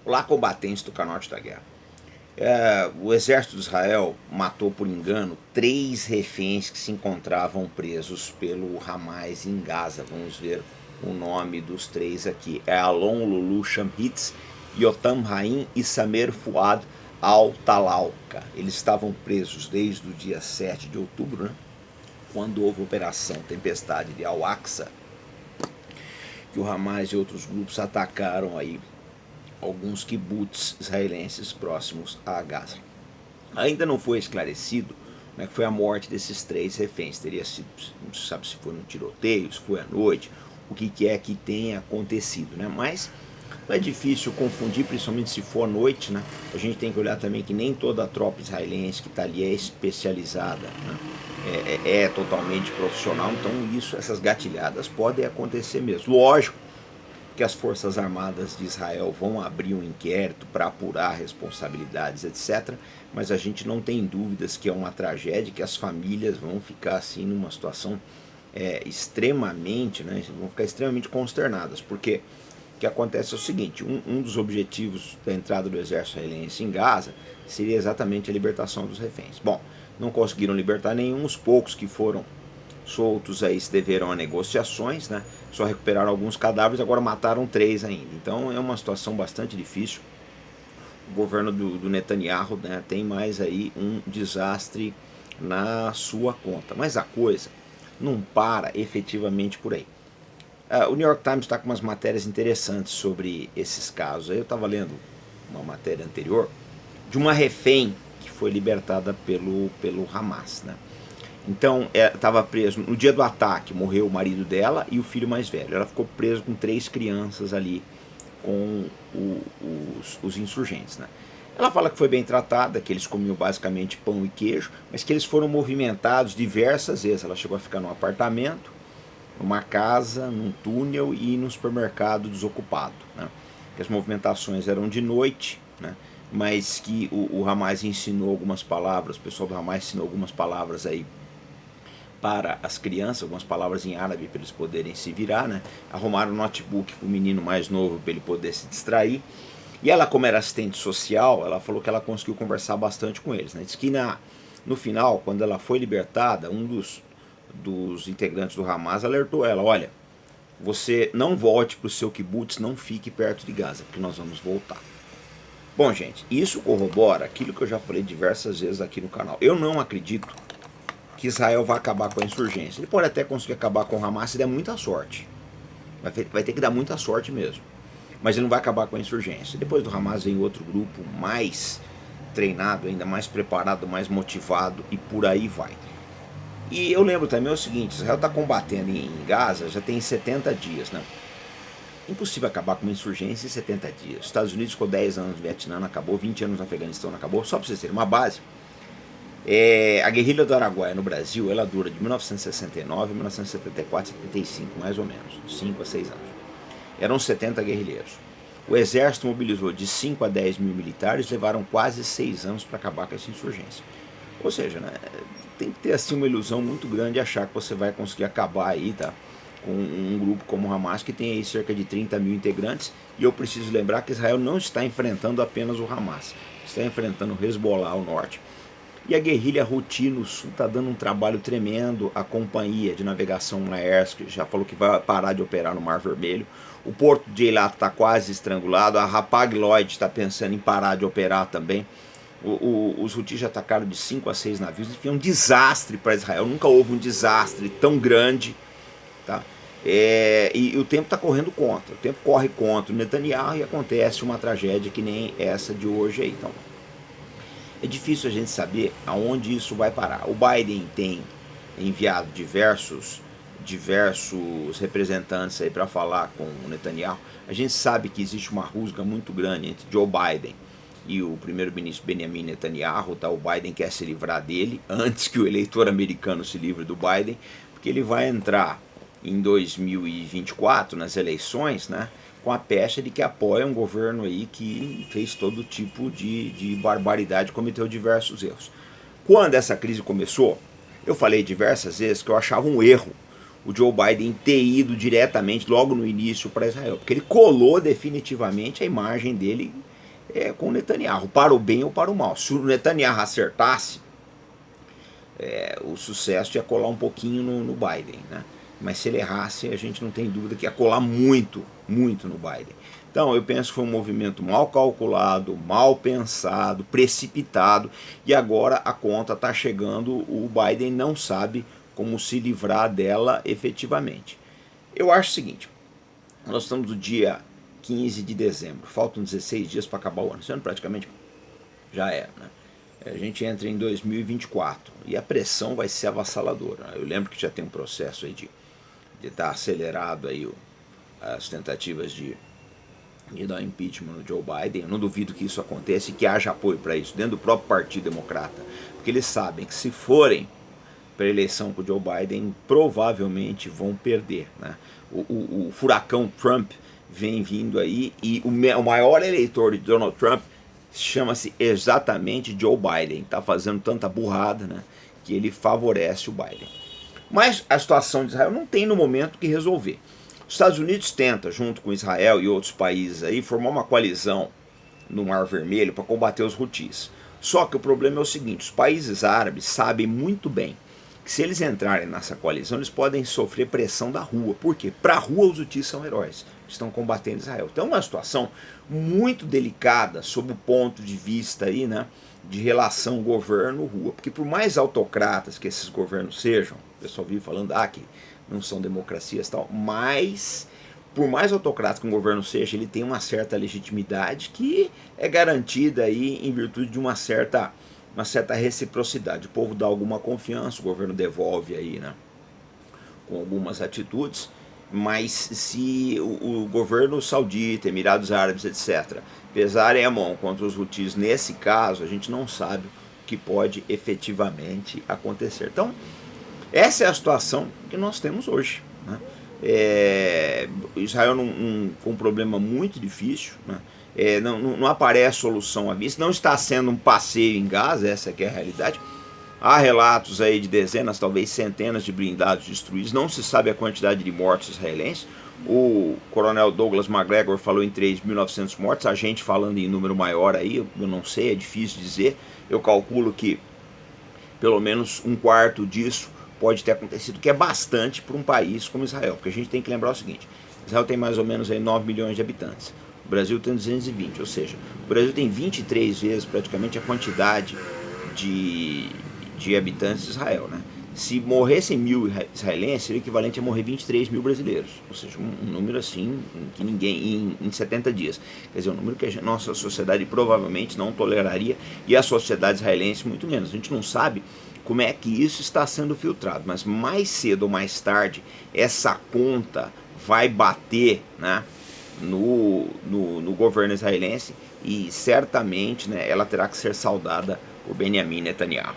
Olá, combatentes do Canote da Guerra. O exército de Israel matou por engano 3 reféns que se encontravam presos pelo Hamas em Gaza. Vamos ver o nome dos 3 aqui. É Alon Lulu Shamhitz, Yotam Haim e Samer Fuad al-Talalka. Eles estavam presos desde o dia 7 de outubro, né? Quando houve a Operação Tempestade de Al-Aqsa, que o Hamas e outros grupos atacaram aí alguns kibbutz israelenses próximos a Gaza. Ainda não foi esclarecido como é que foi a morte desses 3 reféns. Teria sido, não se sabe se foi no tiroteio, se foi à noite, o que é que tenha acontecido, né? Mas não é difícil confundir, principalmente se for à noite, né? A gente tem que olhar também que nem toda a tropa israelense que está ali é especializada, né? É totalmente profissional, então essas gatilhadas podem acontecer mesmo. Lógico que as Forças Armadas de Israel vão abrir um inquérito para apurar responsabilidades, etc. Mas a gente não tem dúvidas que é uma tragédia, que as famílias vão ficar assim numa situação extremamente, né, vão ficar extremamente consternadas, porque o que acontece é o seguinte: um dos objetivos da entrada do exército israelense em Gaza seria exatamente a libertação dos reféns. Bom, não conseguiram libertar nenhum, os poucos que foram soltos aí se deveram a negociações, né? Só recuperaram alguns cadáveres, agora mataram 3 ainda. Então é uma situação bastante difícil. O governo do Netanyahu, né, tem mais aí um desastre na sua conta. Mas a coisa não para efetivamente por aí. O New York Times está com umas matérias interessantes sobre esses casos. Eu estava lendo uma matéria anterior de uma refém que foi libertada pelo Hamas, né? Então, estava preso. No dia do ataque, morreu o marido dela e o filho mais velho. Ela ficou presa com 3 crianças ali com os insurgentes, né? Ela fala que foi bem tratada, que eles comiam basicamente pão e queijo, mas que eles foram movimentados diversas vezes. Ela chegou a ficar num apartamento, numa casa, num túnel e num supermercado desocupado, né? Que as movimentações eram de noite, né? Mas que o Hamas ensinou algumas palavras, o pessoal do Hamas ensinou algumas palavras aí para as crianças, algumas palavras em árabe para eles poderem se virar, né? Arrumaram um notebook para o menino mais novo para ele poder se distrair. E ela, como era assistente social, ela falou que ela conseguiu conversar bastante com eles, né? Diz que no final, quando ela foi libertada, um dos integrantes do Hamas alertou ela: olha, você não volte para o seu kibbutz, não fique perto de Gaza, porque nós vamos voltar. Bom, gente, isso corrobora aquilo que eu já falei diversas vezes aqui no canal. Eu não acredito que Israel vai acabar com a insurgência. Ele pode até conseguir acabar com o Hamas se der muita sorte. Vai ter que dar muita sorte mesmo. Mas ele não vai acabar com a insurgência. Depois do Hamas vem outro grupo mais treinado, ainda mais preparado, mais motivado, e por aí vai. E eu lembro também o seguinte: Israel está combatendo em Gaza já tem 70 dias, né? Impossível acabar com uma insurgência em 70 dias. Os Estados Unidos ficou 10 anos no Vietnã, não acabou, 20 anos no Afeganistão, não acabou. Só para vocês terem uma base, a guerrilha do Araguaia no Brasil, ela dura de 1969 a 1974, 75, mais ou menos, 5 a 6 anos. Eram 70 guerrilheiros. O exército mobilizou de 5 a 10 mil militares, levaram quase 6 anos para acabar com essa insurgência. Ou seja, né, tem que ter assim uma ilusão muito grande de achar que você vai conseguir acabar aí, tá, com um grupo como o Hamas, que tem aí cerca de 30 mil integrantes. E eu preciso lembrar que Israel não está enfrentando apenas o Hamas, está enfrentando o Hezbollah ao norte. E a guerrilha Houthi no sul está dando um trabalho tremendo. A companhia de navegação Maersk já falou que vai parar de operar no Mar Vermelho. O porto de Eilat está quase estrangulado. A Hapag-Lloyd está pensando em parar de operar também. Os Houthis já atacaram de 5 a 6 navios. Enfim, é um desastre para Israel. Nunca houve um desastre tão grande, tá? E o tempo está correndo contra. O tempo corre contra o Netanyahu e acontece uma tragédia que nem essa de hoje aí. Então, é difícil a gente saber aonde isso vai parar. O Biden tem enviado diversos representantes aí para falar com o Netanyahu. A gente sabe que existe uma rusga muito grande entre Joe Biden e o primeiro-ministro Benjamin Netanyahu. Tá? O Biden quer se livrar dele antes que o eleitor americano se livre do Biden, porque ele vai entrar em 2024 nas eleições, né, com a pecha de que apoia um governo aí que fez todo tipo de barbaridade, cometeu diversos erros. Quando essa crise começou, eu falei diversas vezes que eu achava um erro o Joe Biden ter ido diretamente, logo no início, para Israel, porque ele colou definitivamente a imagem dele com o Netanyahu, para o bem ou para o mal. Se o Netanyahu acertasse, o sucesso ia colar um pouquinho no Biden, né? Mas se ele errasse, a gente não tem dúvida que ia colar muito, muito no Biden. Então eu penso que foi um movimento mal calculado, mal pensado, precipitado, e agora a conta está chegando, o Biden não sabe como se livrar dela efetivamente. Eu acho o seguinte, nós estamos no dia 15 de dezembro, faltam 16 dias para acabar o ano, esse ano praticamente já era, né? A gente entra em 2024 e a pressão vai ser avassaladora. Eu lembro que já tem um processo aí de estar acelerado aí as tentativas de dar impeachment no Joe Biden. Eu não duvido que isso aconteça e que haja apoio para isso dentro do próprio Partido Democrata, porque eles sabem que se forem para a eleição com o Joe Biden, provavelmente vão perder, né? O furacão Trump vem vindo aí e o maior eleitor de Donald Trump chama-se exatamente Joe Biden. Está fazendo tanta burrada, né, que ele favorece o Biden. Mas a situação de Israel não tem no momento que resolver. Os Estados Unidos tenta, junto com Israel e outros países aí, formar uma coalizão no Mar Vermelho para combater os Houthis. Só que o problema é o seguinte, os países árabes sabem muito bem que se eles entrarem nessa coalizão, eles podem sofrer pressão da rua. Por quê? Para a rua os Houthis são heróis, estão combatendo Israel. Então é uma situação muito delicada sob o ponto de vista aí, né, de relação governo-rua. Porque por mais autocratas que esses governos sejam, o pessoal vive falando que não são democracias e tal, mas por mais autocrático que um governo seja, ele tem uma certa legitimidade que é garantida aí em virtude de uma certa reciprocidade. O povo dá alguma confiança, o governo devolve aí, né, com algumas atitudes, mas se o governo saudita, Emirados Árabes, etc., pesarem a mão contra os Houthis, nesse caso, a gente não sabe o que pode efetivamente acontecer. Então, essa é a situação que nós temos hoje, né? Israel com um problema muito difícil, né? Não aparece solução à vista, não está sendo um passeio em Gaza, essa que é a realidade. Há relatos aí de dezenas, talvez centenas de blindados destruídos, não se sabe a quantidade de mortos israelenses. O coronel Douglas MacGregor falou em 3.900 mortos, a gente falando em número maior aí, eu não sei, é difícil dizer. Eu calculo que pelo menos um quarto disso pode ter acontecido, que é bastante para um país como Israel, porque a gente tem que lembrar o seguinte, Israel tem mais ou menos aí 9 milhões de habitantes, o Brasil tem 220, ou seja, o Brasil tem 23 vezes praticamente a quantidade de habitantes de Israel, né? Se morressem 1.000 israelenses, seria o equivalente a morrer 23 mil brasileiros, ou seja, um número assim que ninguém em 70 dias. Quer dizer, um número que a nossa sociedade provavelmente não toleraria e a sociedade israelense muito menos. A gente não sabe como é que isso está sendo filtrado, mas mais cedo ou mais tarde essa conta vai bater, né, no governo israelense e certamente, né, ela terá que ser saldada por Benjamin Netanyahu.